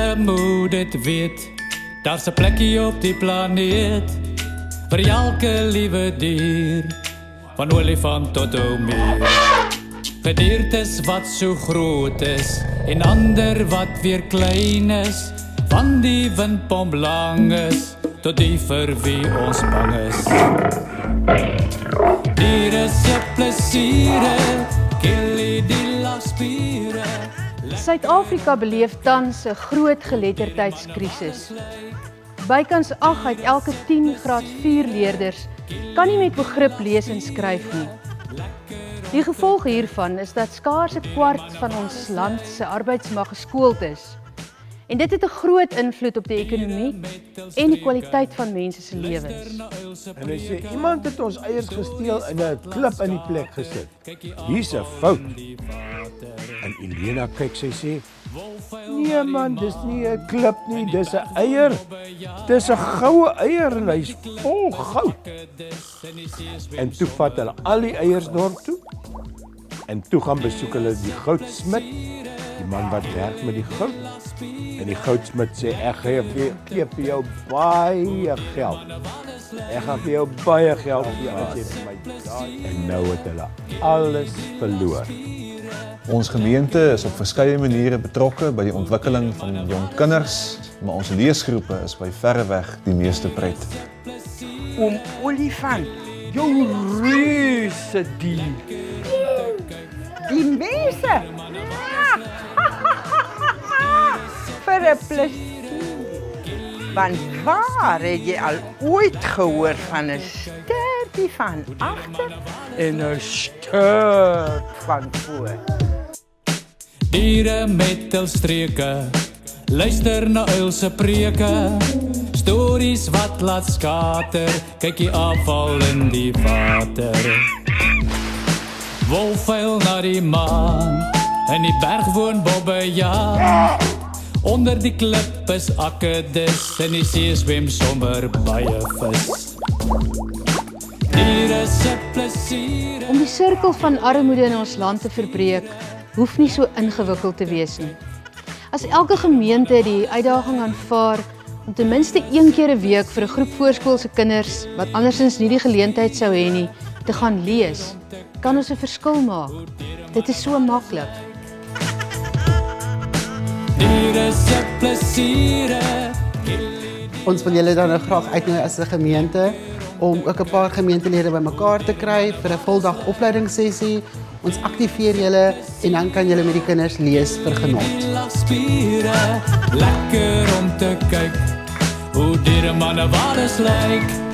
Julle moet dit weet, daar's 'n plekkie op die planeet vir elke liewe dier, van olifant tot oumeer. Gediertes wat so groot is en ander wat weer klein is, van die windpomp lang is tot die vir wie ons bang is. Diere se plesiere, killie die lagspiere. Suid-Afrika beleef tans 'n groot geletterdheidskrisis. Bykans 8 uit elke 10 graad 4 leerders kan nie met begrip lees en skryf nie. Die gevolg hiervan is dat skaars 'n kwart van ons land se arbeidsmag geskoold is. En dit het 'n groot invloed op die ekonomie en die kwaliteit van mense se lewens. En hy sê, iemand het ons eiers gesteel en 'n klip in die plek gesit. Hier's 'n fout. En Elena kyk, sy sê, nee man, dis nie 'n klip nie, dis 'n eier. Dis 'n goue eier en hy's vol goud. En toe vat hulle al die eiers dorp toe. En toe gaan besoek hulle die goudsmid, die man wat werk met die goud. En die goudsmid sê, ek gee vir jou baie geld. Ek gaan vir jou baie geld gee as jy vir my daai. En nou het hulle alles verloor. Ons gemeente is op verskeie maniere betrokke by die ontwikkeling van jong kinders, maar ons leesgroepe is by verreweg die meeste pret. Om olifant, jou reuse dier. Die mense. Vir 'n plesier. Want waar het jy al ooit gehoor van 'n stertjie van agter en 'n stert van voor? Diere met hul streke, luister na uil se preke, stories wat laat skater, kyk die afval in die water. Wolf vuil na die maan, en die berg woon bobbejaan. Onder die klip is akkedis, en die see swem sommer baie vis. Diere se plesiere. Om die sirkel van armoede in ons land te verbreek, hoef nie so ingewikkeld te wees nie. As elke gemeente die uitdaging aanvaar om ten minste 1 keer 'n week vir 'n groep voorskoolse kinders, wat andersins nie die geleentheid sou hê nie, te gaan lees, kan ons 'n verskil maak. Dit is so maklik. Diere se plesiere. Ons wil julle dan graag uitnooi as 'n gemeente om ook 'n paar gemeentelede bymekaar te kry vir 'n voldag opleidingssessie. Ons aktiveer julle en dan kan julle met die kinders lees vir genot. Lekker om te kyk hoe diere manne waar is lyk.